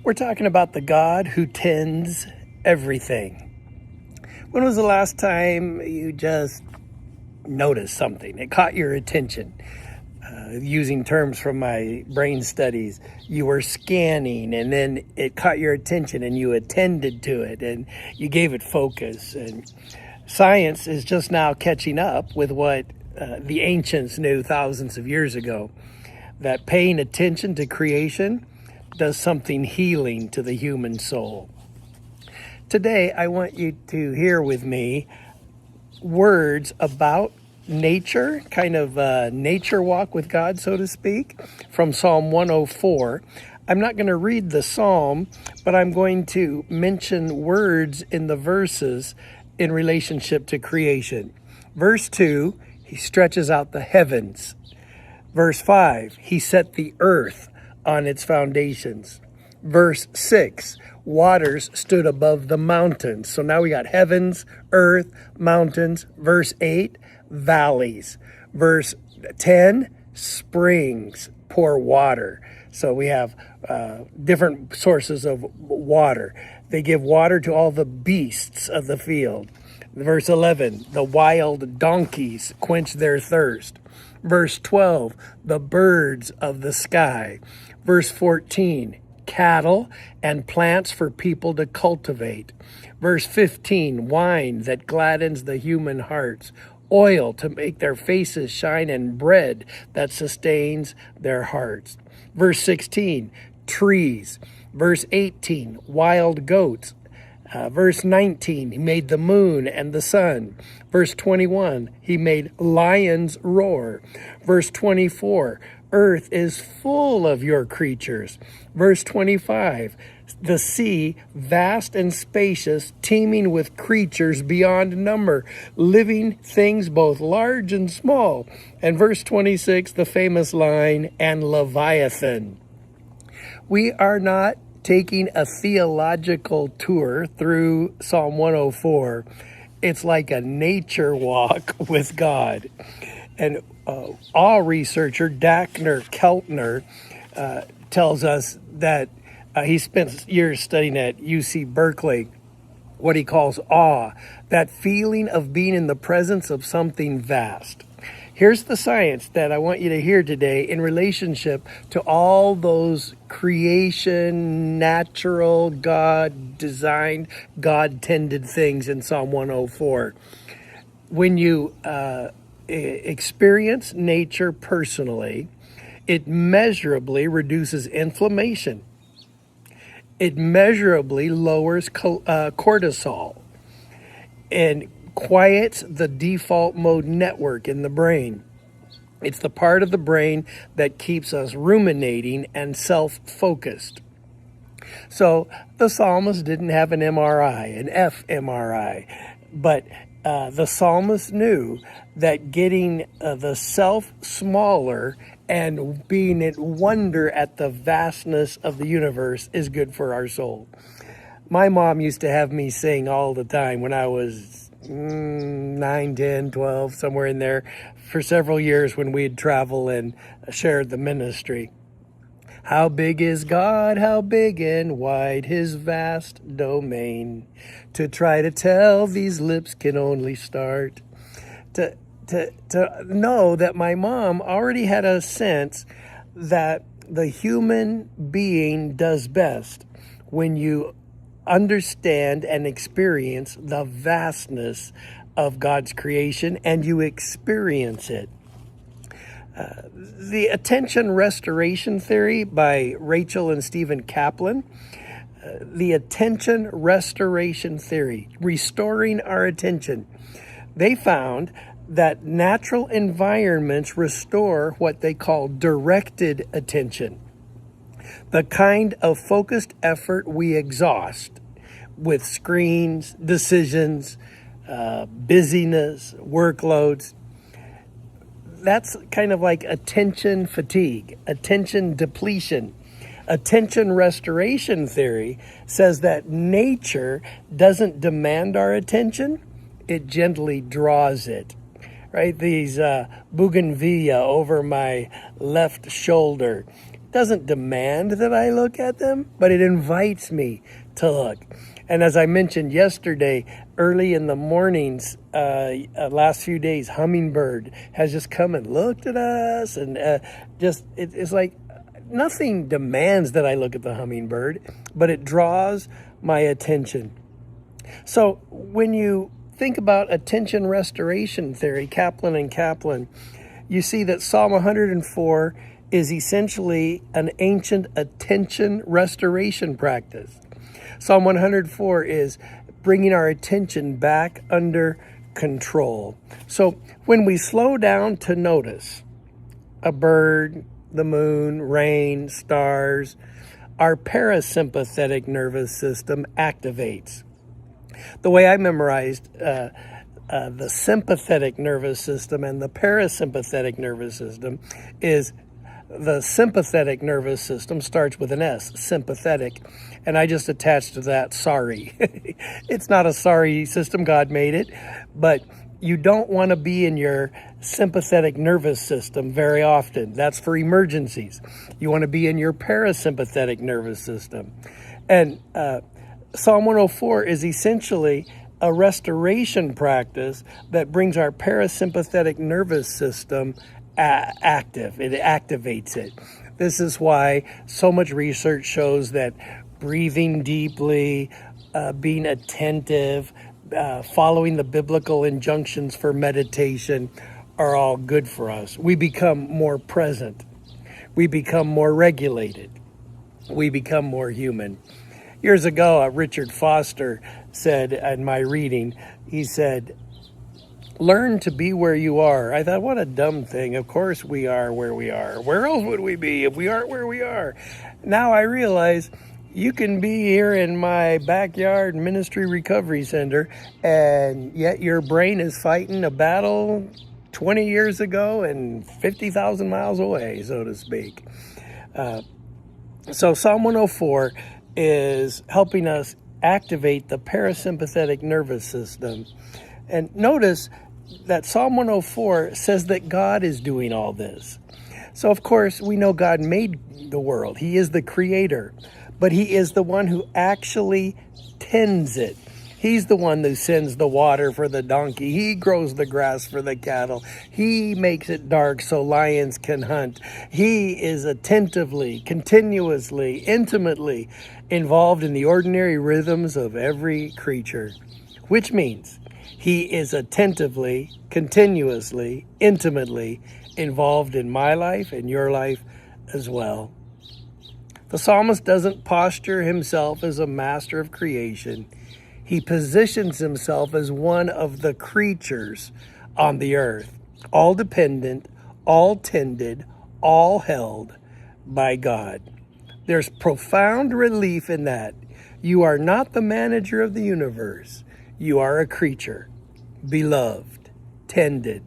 We're talking about the God who tends everything. When was the last time you just noticed something? It caught your attention. Using terms from my brain studies, you were scanning and then it caught your attention and you attended to it and you gave it focus. And science is just now catching up with what the ancients knew thousands of years ago, that paying attention to creation does something healing to the human soul. Today, I want you to hear with me words about nature, kind of a nature walk with God, so to speak, from Psalm 104. I'm not going to read the psalm, but I'm going to mention words in the verses in relationship to creation. Verse 2, he stretches out the heavens. Verse 5, he set the earth on its foundations. Verse 6, waters stood above the mountains. So now we got heavens, earth, mountains. Verse 8, valleys. Verse 10, springs pour water. So we have different sources of water. They give water to all the beasts of the field. Verse 11, the wild donkeys quench their thirst. Verse 12, the birds of the sky. Verse 14, cattle and plants for people to cultivate. Verse 15, wine that gladdens the human hearts. Oil to make their faces shine, and bread that sustains their hearts. Verse 16, trees. Verse 18, wild goats. Verse 19, he made the moon and the sun. Verse 21, he made lions roar. Verse 24, earth is full of your creatures. Verse 25, the sea, vast and spacious, teeming with creatures beyond number, living things both large and small. And verse 26, the famous line, and Leviathan. We are not taking a theological tour through Psalm 104. It's like a nature walk with God. And awe researcher Dagner Keltner tells us that he spent years studying at UC Berkeley what he calls awe, that feeling of being in the presence of something vast. Here's the science that I want you to hear today in relationship to all those creation, natural, God-designed, God-tended things in Psalm 104. When you experience nature personally, it measurably reduces inflammation. It measurably lowers cortisol and quiets the default mode network in the brain. It's the part of the brain that keeps us ruminating and self-focused. So the psalmist didn't have an MRI, an fMRI, but the psalmist knew that getting the self smaller and being in wonder at the vastness of the universe is good for our soul. My mom used to have me sing all the time when I was 9, 10, 12, somewhere in there, for several years when we'd travel and shared the ministry. How big is God, how big and wide his vast domain. To try to tell these lips can only start. To know that my mom already had a sense that the human being does best when you understand and experience the vastness of God's creation and you experience it. The attention restoration theory by Rachel and Stephen Kaplan. The attention restoration theory, restoring our attention. They found that natural environments restore what they call directed attention, the kind of focused effort we exhaust with screens, decisions, busyness, workloads. That's kind of like attention fatigue, attention depletion. Attention restoration theory says that nature doesn't demand our attention, it gently draws it. Right? These bougainvillea over my left shoulder doesn't demand that I look at them, but it invites me to look. And as I mentioned yesterday, early in the mornings, last few days, hummingbird has just come and looked at us, and it's like nothing demands that I look at the hummingbird, but it draws my attention. So when you think about attention restoration theory, Kaplan and Kaplan, you see that Psalm 104 is essentially an ancient attention restoration practice. Psalm 104 is bringing our attention back under control. So when we slow down to notice a bird, the moon, rain, stars, our parasympathetic nervous system activates. The way I memorized the sympathetic nervous system and the parasympathetic nervous system is the sympathetic nervous system starts with an S, sympathetic, and I just attached to that sorry. It's not a sorry system, God made it, but you don't want to be in your sympathetic nervous system very often. That's for emergencies. You want to be in your parasympathetic nervous system. And Psalm 104 is essentially a restoration practice that brings our parasympathetic nervous system active. It activates it. This is why so much research shows that breathing deeply, being attentive, following the biblical injunctions for meditation are all good for us. We become more present. We become more regulated. We become more human. Years ago, Richard Foster said in my reading, he said, learn to be where you are. I thought, what a dumb thing. Of course we are where we are. Where else would we be if we aren't where we are? Now I realize you can be here in my backyard ministry recovery center, and yet your brain is fighting a battle 20 years ago and 50,000 miles away, so to speak. So Psalm 104 is helping us activate the parasympathetic nervous system. And notice that Psalm 104 says that God is doing all this. So, of course, we know God made the world. He is the creator, but he is the one who actually tends it. He's the one who sends the water for the donkey. He grows the grass for the cattle. He makes it dark so lions can hunt. He is attentively, continuously, intimately involved in the ordinary rhythms of every creature, which means he is attentively, continuously, intimately involved in my life and your life as well. The psalmist doesn't posture himself as a master of creation. He positions himself as one of the creatures on the earth, all dependent, all tended, all held by God. There's profound relief in that. You are not the manager of the universe. You are a creature, beloved, tended,